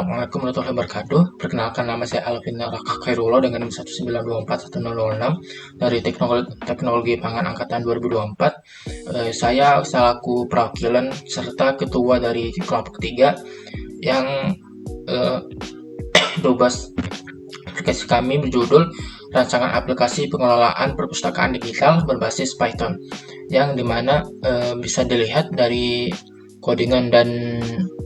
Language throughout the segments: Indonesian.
Assalamualaikum warahmatullahi wabarakatuh. Perkenalkan, nama saya Alvin Khairullah dengan NIM 1924106 dari Teknologi Pangan Angkatan 2024. Saya selaku perwakilan serta ketua dari kelompok 3 yang tugas aplikasi kami berjudul Rancangan Aplikasi Pengelolaan Perpustakaan Digital Berbasis Python, yang dimana bisa dilihat dari codingan dan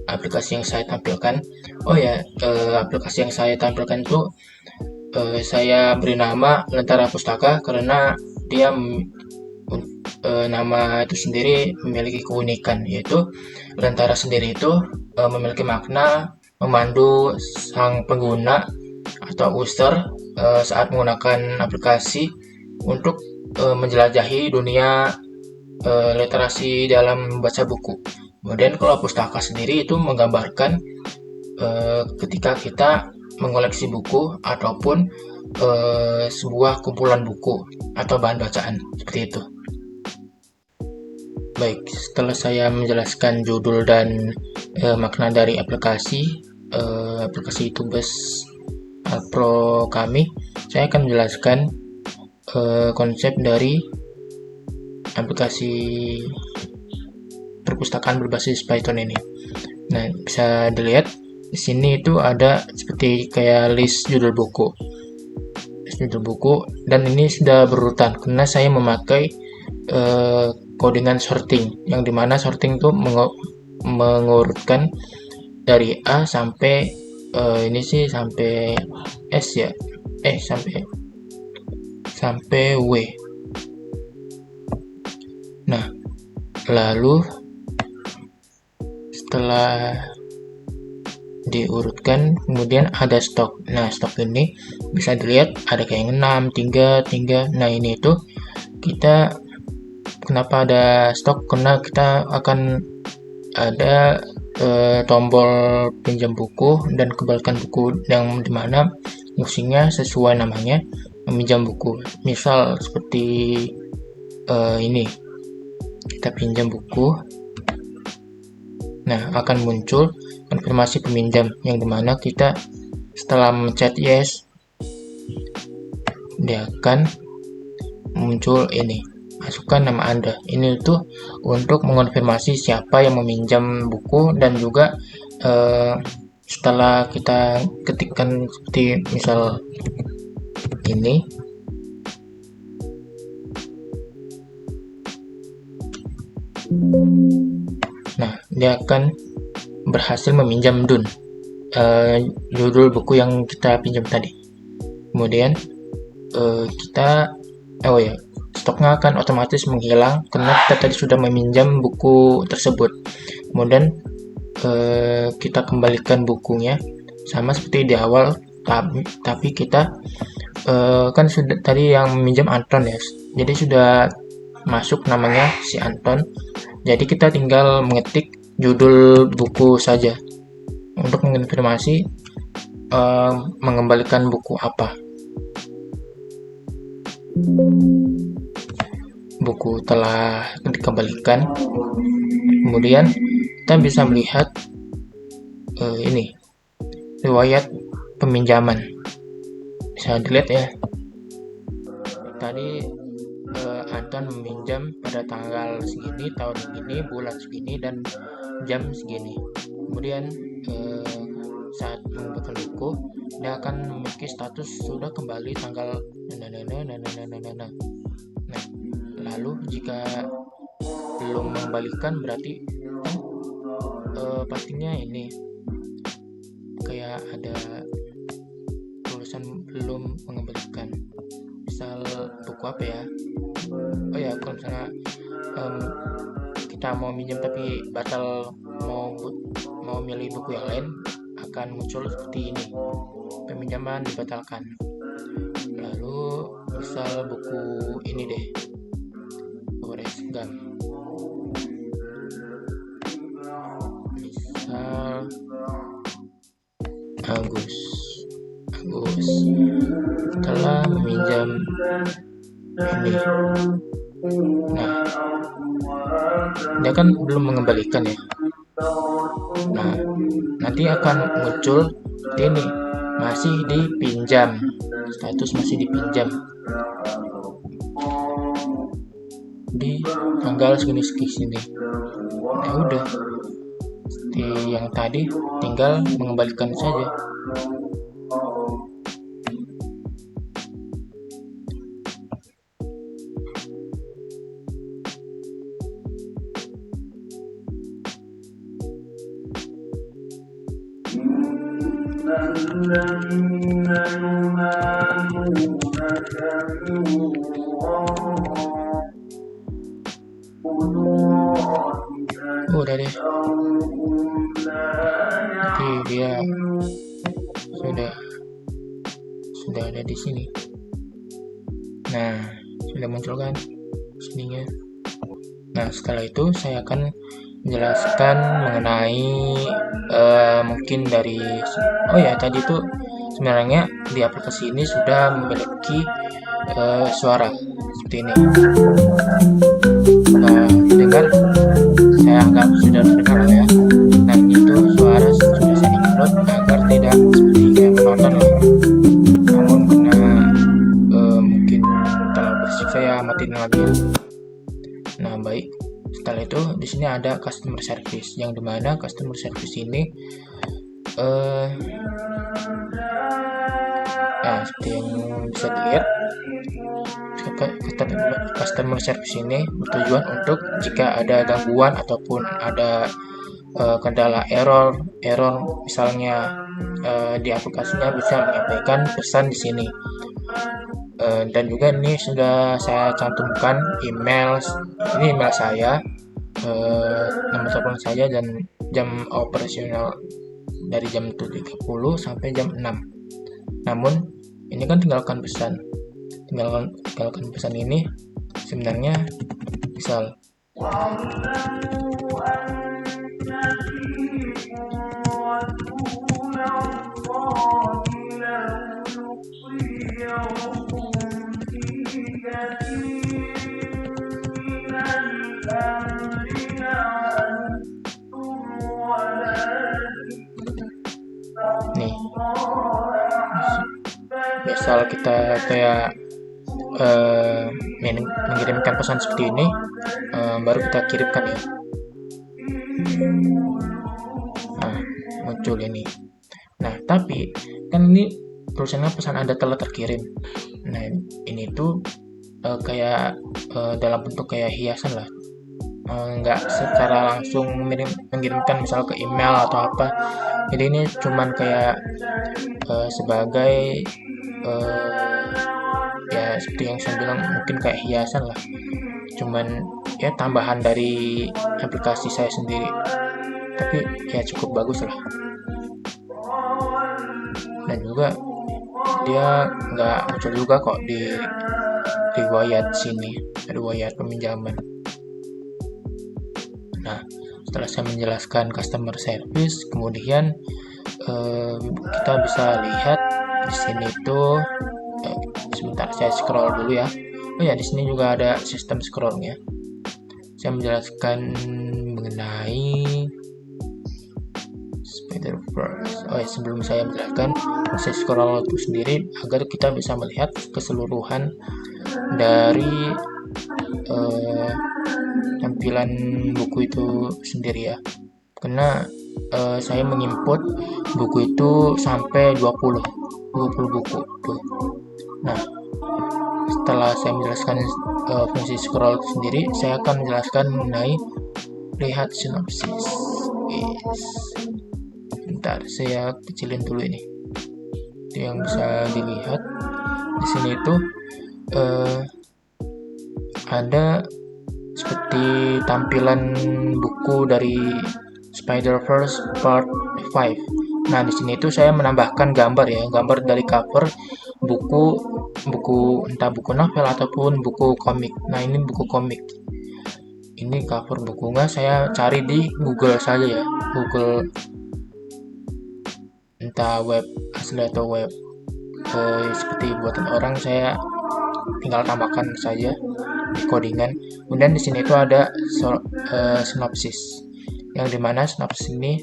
aplikasi yang saya tampilkan. Aplikasi yang saya tampilkan itu saya beri nama Lentera Pustaka karena dia nama itu sendiri memiliki keunikan, yaitu Lentera sendiri itu memiliki makna memandu sang pengguna atau user saat menggunakan aplikasi untuk menjelajahi dunia literasi dalam membaca buku. Kemudian kalau pustaka sendiri itu menggambarkan ketika kita mengoleksi buku ataupun sebuah kumpulan buku atau bahan bacaan, seperti itu. Baik, setelah saya menjelaskan judul dan makna dari aplikasi Tubes Pro kami, saya akan menjelaskan konsep dari aplikasi perpustakaan berbasis Python ini. Nah, bisa dilihat di sini itu ada seperti kayak list judul buku, dan ini sudah berurutan karena saya memakai codingan sorting, yang dimana sorting itu mengurutkan dari A sampai sampai S ya, sampai W. Nah, lalu setelah diurutkan kemudian ada stok. Nah, stok ini bisa dilihat ada kayak 6, 3. Nah, ini itu kita kenapa ada stok, karena kita akan ada tombol pinjam buku dan kembalikan buku, yang dimana fungsinya sesuai namanya, meminjam buku. Misal seperti ini, kita pinjam buku. Nah, akan muncul konfirmasi peminjam, yang dimana kita setelah mencet yes, dia akan muncul ini, masukkan nama Anda. Ini tuh untuk mengonfirmasi siapa yang meminjam buku, dan juga setelah kita ketikkan seperti misal ini, nah, dia akan berhasil meminjam DUN, judul buku yang kita pinjam tadi. Kemudian stoknya akan otomatis menghilang karena kita tadi sudah meminjam buku tersebut. Kemudian kita kembalikan bukunya sama seperti di awal, tapi kita kan sudah tadi yang meminjam Anton ya, jadi sudah masuk namanya si Anton. Jadi kita tinggal mengetik judul buku saja untuk mengonfirmasi mengembalikan buku apa. Buku telah dikembalikan, kemudian kita bisa melihat ini riwayat peminjaman. Bisa dilihat ya, tadi Anton meminjam pada tanggal segini, tahun segini, bulan segini, dan jam segini. Kemudian saat mengembalikan buku, dia akan memiliki status sudah kembali tanggal nah. Lalu jika belum mengembalikan, berarti pastinya ini kayak ada tulisan belum mengembalikan. Misal buku apa ya? Kalau misalnya kita mau minjem tapi batal, mau milih buku yang lain, akan muncul seperti ini, peminjaman dibatalkan. Lalu misal buku ini deh, Forrest Gump, misal Agus telah meminjam ini. Nah, dia kan belum mengembalikan ya, Nah, nanti akan muncul seperti ini, masih dipinjam, status masih dipinjam di tanggal segini. Nah udah, seperti yang tadi, tinggal mengembalikan saja. Udah deh, jadi dia sudah ada di sini. Nah, sudah muncul kan sininya. Nah, setelah itu saya akan menjelaskan mengenai mungkin dari tadi itu sebenarnya di aplikasi ini sudah memiliki suara seperti ini. Dengar, saya anggap sudah terdengar ya. Nah, ini tuh suara sudah saya download agar tidak seperti kayak menonton lah. Namun karena mungkin terlalu berisik, saya matiin lagi. Nah, baik. Setelah itu di sini ada customer service, yang dimana customer service ini seperti yang bisa dilihat, customer service ini bertujuan untuk jika ada gangguan ataupun ada kendala error misalnya di aplikasinya, bisa menyampaikan pesan di sini. Dan juga ini sudah saya cantumkan email saya, nomor telepon saya, dan jam operasional dari jam 7.30 sampai jam 6. Namun ini kan tinggalkan pesan ini sebenarnya misal nih, misal kita kayak mengirimkan pesan seperti ini, baru kita kirimkan ya. Nah, muncul ini. Nah, tapi kan ini tulisannya pesan Anda telah terkirim. Nah, ini tuh kayak dalam bentuk kayak hiasan lah, nggak secara langsung mengirimkan misal ke email atau apa. Jadi ini cuman kayak sebagai ya seperti yang saya bilang, mungkin kayak hiasan lah, cuman ya tambahan dari aplikasi saya sendiri, tapi ya cukup bagus lah. Dan juga dia nggak muncul juga kok di riwayat sini, riwayat peminjaman. Nah, setelah saya menjelaskan customer service, kemudian kita bisa lihat di sini tuh, sebentar saya scroll dulu ya. Di sini juga ada sistem scrollnya. Saya menjelaskan mengenai Spider-Verse. Sebelum saya menjelaskan, saya scroll itu sendiri agar kita bisa melihat keseluruhan dari tampilan buku itu sendiri ya. Karena saya menginput buku itu sampai 20 buku tuh. Nah, setelah saya menjelaskan fungsi scroll itu sendiri, saya akan menjelaskan mengenai lihat sinopsis. Bentar, saya kecilin dulu ini. Itu yang bisa dilihat di sini itu ada seperti tampilan buku dari Spider-Verse Part 5. Nah, di sini itu saya menambahkan gambar dari cover buku entah buku novel ataupun buku komik. Nah, ini buku komik. Ini cover bukunya saya cari di Google saja ya. Google, entah web asli atau web seperti buatan orang, saya tinggal tambahkan saja di codingan. Kemudian di sini itu ada sinopsis. yang dimana sinopsis ini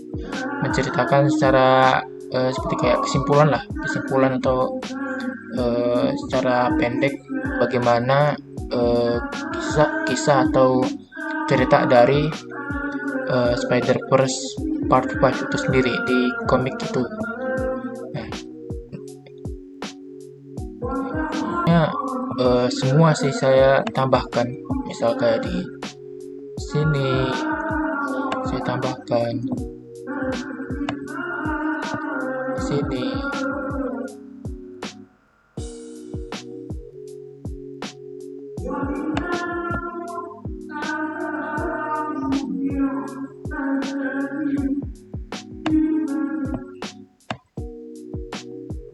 menceritakan secara seperti kayak kesimpulan atau secara pendek bagaimana kisah atau cerita dari Spider-Verse Part 5 itu sendiri di komik itu. Nah, semua sih saya tambahkan, misal kayak di sini saya tambahkan, di sini.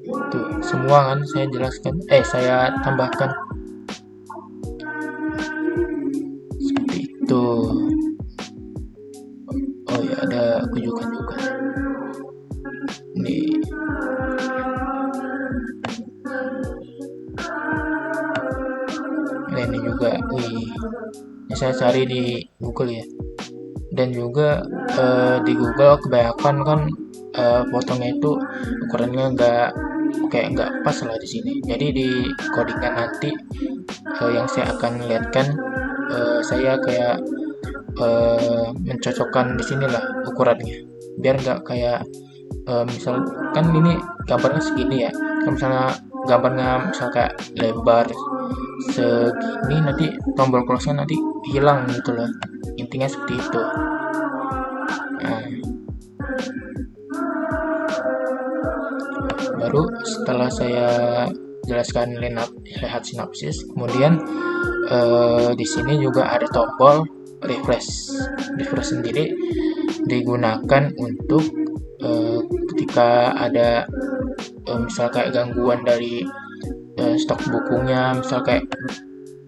Itu semua kan saya jelaskan, saya tambahkan seperti itu. Oh ya, ada kunjungan juga nih. Ini juga, ini saya cari di Google ya. Dan juga di Google kebanyakan kan fotonya itu ukurannya nggak pas lah di sini. Jadi di codingan nanti yang saya akan lihatkan, saya kayak mencocokkan di sini lah ukurannya, biar nggak kayak misal kan ini gambarnya segini ya, kalau misalnya gambarnya misal kayak lebar segini, nanti tombol close-nya nanti hilang gitu loh, intinya seperti itu. Nah, baru setelah saya jelaskan lihat sinopsis, kemudian di sini juga ada tombol refresh sendiri digunakan untuk ketika ada misal kayak gangguan dari stok bukunya, misal kayak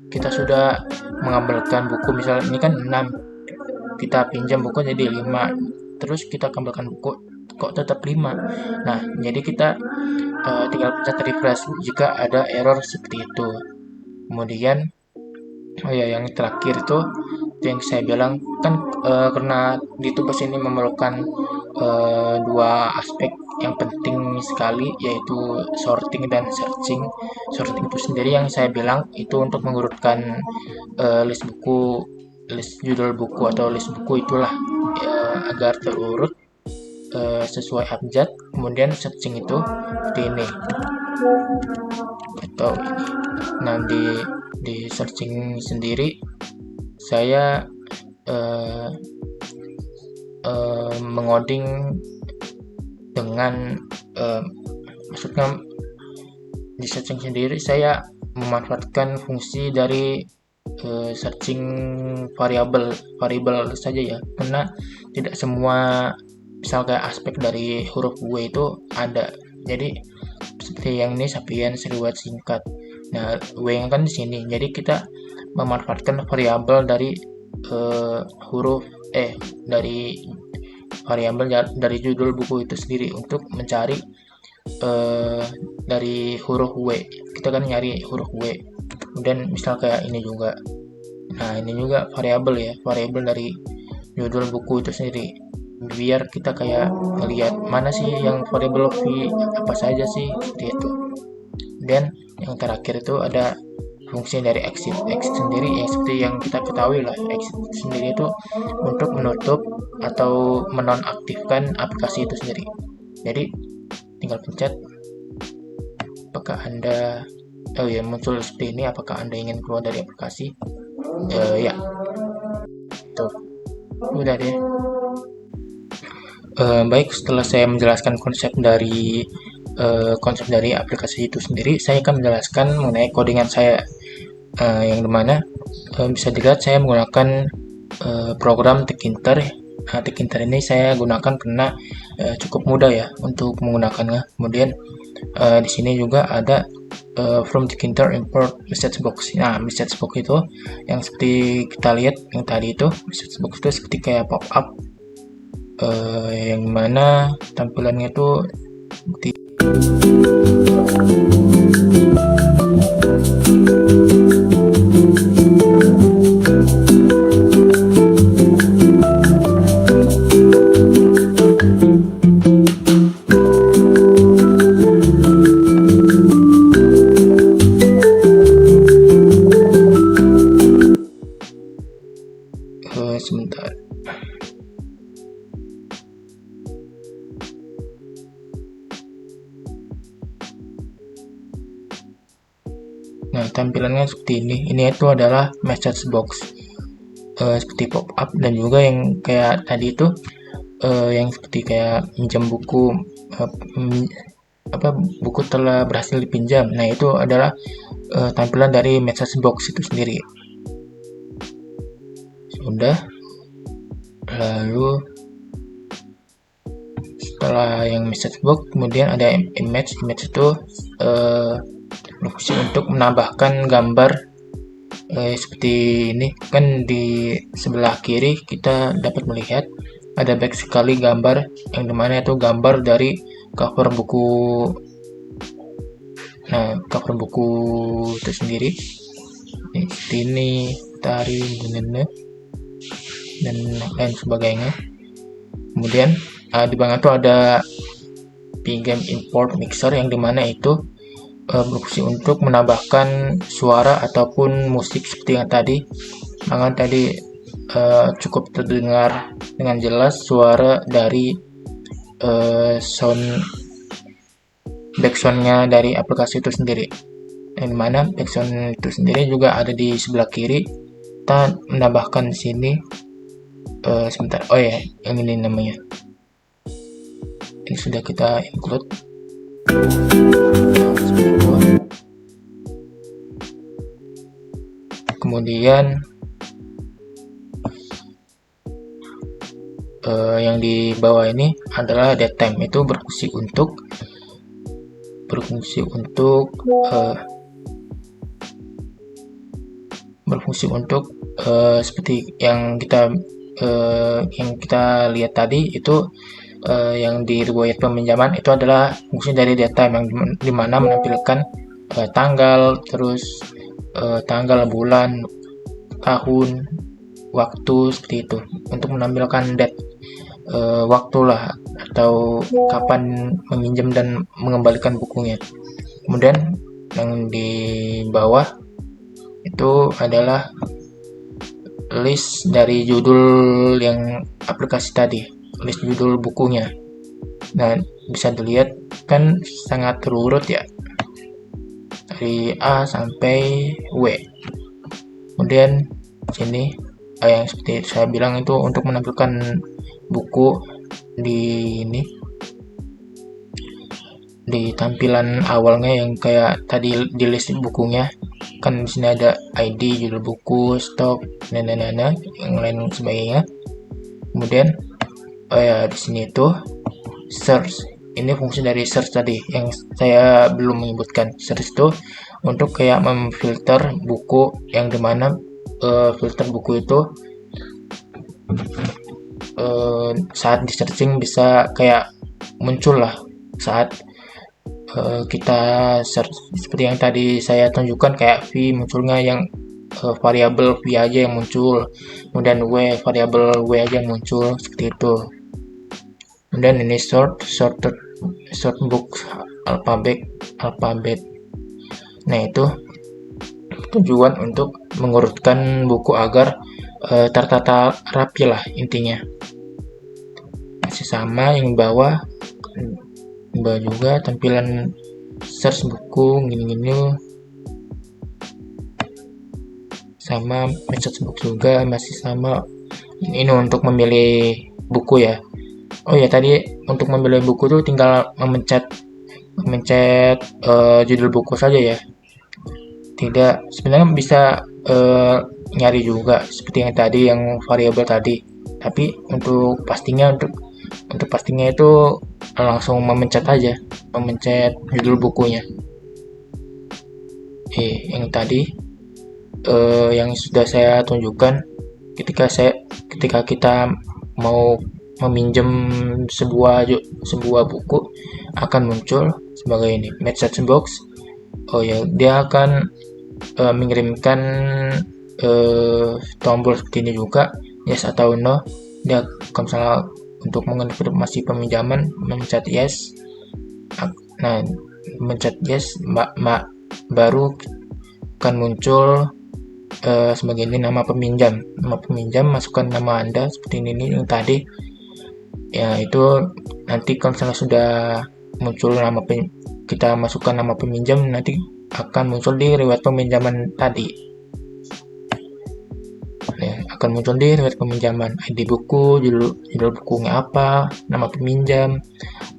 kita sudah mengambilkan buku, misal ini kan 6, kita pinjam buku jadi 5, terus kita kembalikan buku kok tetap 5. Nah, jadi kita tinggal pencet refresh jika ada error seperti itu. Kemudian yang terakhir itu yang saya bilang kan, karena di tugas ini memerlukan dua aspek yang penting sekali, yaitu sorting dan searching. Sorting itu sendiri yang saya bilang itu untuk mengurutkan list judul buku atau list buku itulah, agar terurut sesuai abjad. Kemudian searching itu seperti ini atau ini. Nah, di searching sendiri saya mengoding dengan maksudnya di searching sendiri saya memanfaatkan fungsi dari searching variabel saja ya, karena tidak semua misal kayak aspek dari huruf W itu ada. Jadi seperti yang ini Sapiens riwayat singkat. Nah, W yang kan di sini. Jadi kita memanfaatkan variabel dari dari variabel dari judul buku itu sendiri untuk mencari dari huruf W. Kita kan nyari huruf W. Kemudian misal kayak ini juga. Nah, ini juga variabel dari judul buku itu sendiri. Biar kita kayak ngelihat mana sih yang variabel V apa saja sih, seperti itu. Dan yang terakhir itu ada fungsi dari exit sendiri ya, seperti yang kita ketahui lah, exit sendiri itu untuk menutup atau menonaktifkan aplikasi itu sendiri. Jadi tinggal pencet apakah Anda muncul seperti ini, apakah Anda ingin keluar dari aplikasi. Ya tuh, udah deh. Baik, setelah saya menjelaskan konsep dari aplikasi itu sendiri, saya akan menjelaskan mengenai codingan saya, yang dimana bisa dilihat saya menggunakan program Tkinter. Nah, Tkinter ini saya gunakan karena cukup mudah ya untuk menggunakannya. Kemudian di sini juga ada from Tkinter import message box. Nah, message box itu yang seperti kita lihat yang tadi itu, message box itu seperti kayak pop up, yang mana tampilannya itu seperti Nah, tampilannya seperti ini. Ini itu adalah message box, seperti pop up, dan juga yang kayak tadi itu yang seperti kayak minjam buku, buku telah berhasil dipinjam. Nah, itu adalah tampilan dari message box itu sendiri. Sudah. Lalu setelah yang message box, kemudian ada image itu berfungsi untuk menambahkan gambar seperti ini. Kan di sebelah kiri kita dapat melihat ada banyak sekali gambar, yang dimana itu gambar dari cover buku. Nah, cover buku itu sendiri seperti ini, tari dan lain sebagainya. Kemudian di bawah itu ada Pgame Import Mixer, yang dimana itu berfungsi untuk menambahkan suara ataupun musik seperti yang tadi. Maka tadi cukup terdengar dengan jelas suara dari backsoundnya dari aplikasi itu sendiri. Dan dimana backsound itu sendiri juga ada di sebelah kiri. Kita menambahkan di sini sebentar. Oh ya, yang ini namanya. Ini sudah kita include. Kemudian yang di bawah ini adalah datetime, itu berfungsi untuk seperti yang kita lihat tadi itu. Yang di riwayat peminjaman itu adalah fungsi dari datetime, yang dimana menampilkan tanggal, terus tanggal, bulan, tahun, waktu, seperti itu, untuk menampilkan date, waktu lah, atau kapan meminjam dan mengembalikan bukunya. Kemudian yang di bawah itu adalah list dari judul yang aplikasi tadi, list judul bukunya. Nah, bisa dilihat kan sangat terurut ya, dari A sampai W. Kemudian sini yang seperti saya bilang itu untuk menampilkan buku di ini, di tampilan awalnya yang kayak tadi di list bukunya. Kan di sini ada ID, judul buku, stok, dan yang lain sebagainya. Kemudian di sini itu search. Ini fungsi dari search tadi yang saya belum menyebutkan. Search itu untuk kayak memfilter buku, yang dimana filter buku itu saat di searching bisa kayak muncul lah saat kita search, seperti yang tadi saya tunjukkan, kayak V munculnya yang variabel V aja yang muncul, kemudian W variabel W aja yang muncul, seperti itu. Kemudian ini short book alphabet. Nah, itu tujuan untuk mengurutkan buku agar tertata rapi lah intinya. Masih sama yang bawah juga tampilan search buku gini-gini, sama message box juga masih sama. Ini untuk memilih buku ya. Oh ya, tadi untuk memilih buku tuh tinggal memencet judul buku saja ya. Tidak, sebenarnya bisa nyari juga seperti yang tadi, yang variabel tadi. Tapi untuk pastinya itu langsung memencet judul bukunya. Yang tadi yang sudah saya tunjukkan, ketika kita mau meminjam sebuah buku, akan muncul sebagai ini message box. Oh ya, dia akan mengirimkan tombol seperti ini juga, yes atau no. Dia kalau misalnya untuk mengonfirmasi peminjaman mencet yes. Nah, mencet yes baru akan muncul sebagai ini nama peminjam. Masukkan nama Anda seperti ini yang tadi. Ya, itu nanti kalau misalnya sudah muncul kita masukkan nama peminjam, nanti akan muncul di riwayat peminjaman tadi. Akan muncul di riwayat peminjaman, ID buku, judul bukunya apa, nama peminjam,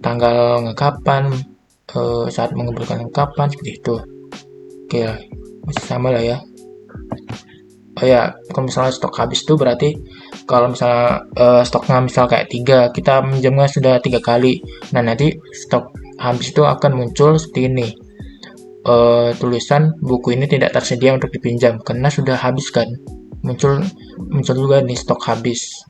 tanggal ngekapan, saat mengumpulkan kapan, seperti itu. Oke, masih sama lah ya. Oh ya, kalau misalnya stok habis itu berarti kalau misalnya stoknya misal kayak 3, kita minjamnya sudah 3 kali. Nah, nanti stok habis itu akan muncul seperti ini. Tulisan buku ini tidak tersedia untuk dipinjam karena sudah habis kan. Muncul juga nih stok habis.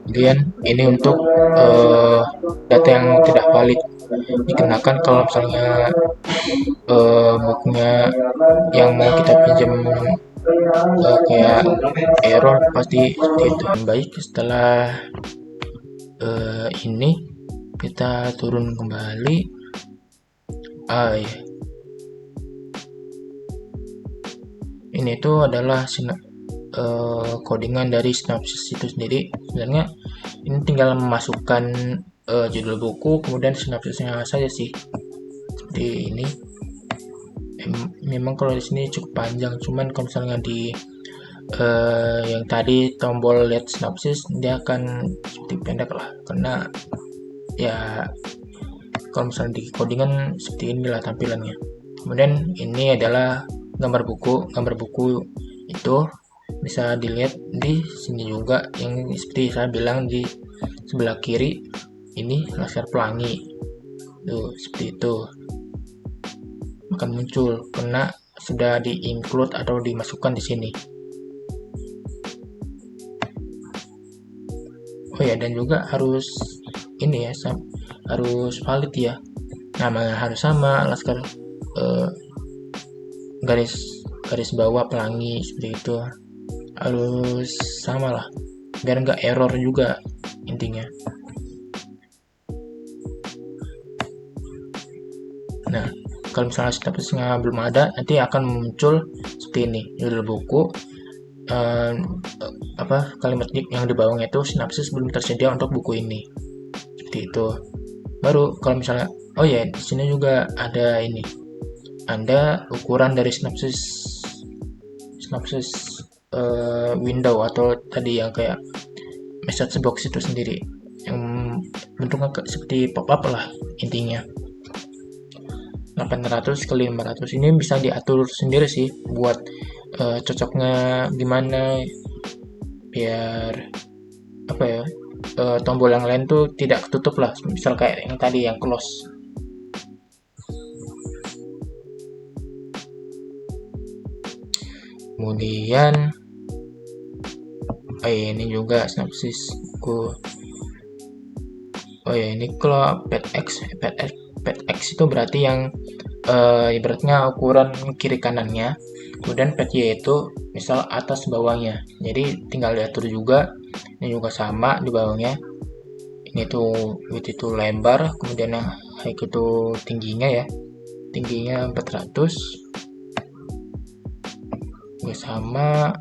Kemudian ini untuk data yang tidak valid dikenakan kalau misalnya bukunya yang mau kita pinjam kayak error, pasti seperti itu. Baik, setelah ini kita turun kembali. Ya. Ini tuh adalah codingan dari sinopsis itu sendiri. Sebenarnya ini tinggal memasukkan judul buku, kemudian sinopsisnya saja sih, seperti ini. Memang kalau di sini cukup panjang, cuman kalau misalnya di yang tadi tombol lihat sinopsis, dia akan seperti pendek lah, karena ya kalau misalnya di codingan seperti inilah tampilannya. Kemudian ini adalah gambar buku itu bisa dilihat di sini juga, yang seperti saya bilang di sebelah kiri ini laser pelangi tuh, seperti itu akan muncul karena sudah di-include atau dimasukkan di sini. Oh ya, dan juga harus ini ya, harus valid ya, namanya harus sama, laskar garis bawah pelangi, seperti itu harus sama lah biar nggak error juga intinya. Nah, kalau misalnya sinopsisnya belum ada, nanti akan muncul seperti ini, judul buku, kalimat yang di bawahnya itu sinopsis belum tersedia untuk buku ini, seperti itu. Baru kalau misalnya di sini juga ada ini, ada ukuran dari sinopsis window atau tadi yang kayak message box itu sendiri, yang bentuknya seperti pop-up lah intinya. 800 x 500 ini bisa diatur sendiri sih buat cocoknya gimana, biar tombol yang lain tuh tidak ketutup lah, misal kayak yang tadi yang close. Kemudian ini juga sinopsis buku. Ini kalau pad X itu berarti yang ibaratnya ukuran kiri kanannya, kemudian pad Y itu misal atas bawahnya, jadi tinggal diatur juga. Ini juga sama di bawahnya, ini tuh width itu lebar, kemudian height itu tingginya 400 juga sama.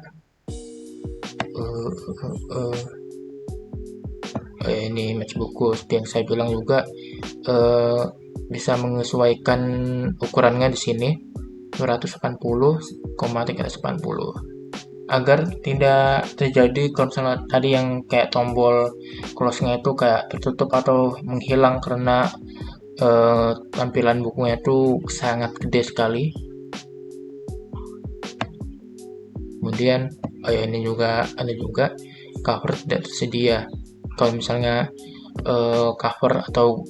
Ini match buku seperti yang saya bilang juga, bisa menyesuaikan ukurannya di sini 280,380 agar tidak terjadi kalau misalnya tadi yang kayak tombol close-nya itu kayak tertutup atau menghilang karena tampilan bukunya itu sangat gede sekali. Kemudian ini juga ada juga cover tidak tersedia. Kalau misalnya cover atau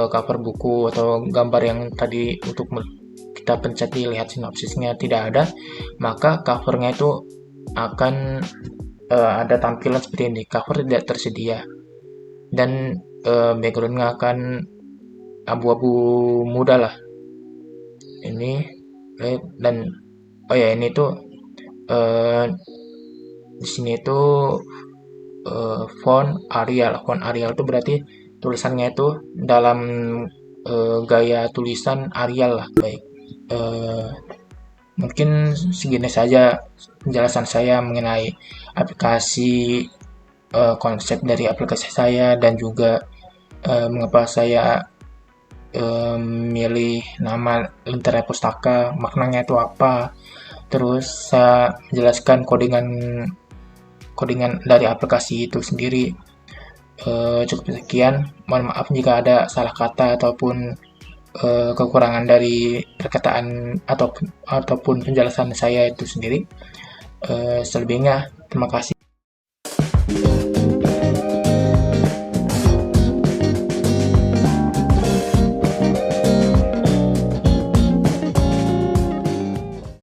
cover buku atau gambar yang tadi untuk kita pencet lihat sinopsisnya tidak ada, maka covernya itu akan ada tampilan seperti ini, cover tidak tersedia, dan backgroundnya akan abu-abu muda lah ini. Dan ini tuh di sini itu font Arial itu berarti tulisannya itu dalam gaya tulisan Arial lah. Baik, mungkin segini saja penjelasan saya mengenai aplikasi, konsep dari aplikasi saya, dan juga mengapa saya milih nama lentera pustaka, maknanya itu apa. Terus saya menjelaskan codingan dari aplikasi itu sendiri. Cukup sekian. Mohon maaf jika ada salah kata ataupun kekurangan dari perkataan ataupun penjelasan saya itu sendiri. Selebihnya, terima kasih.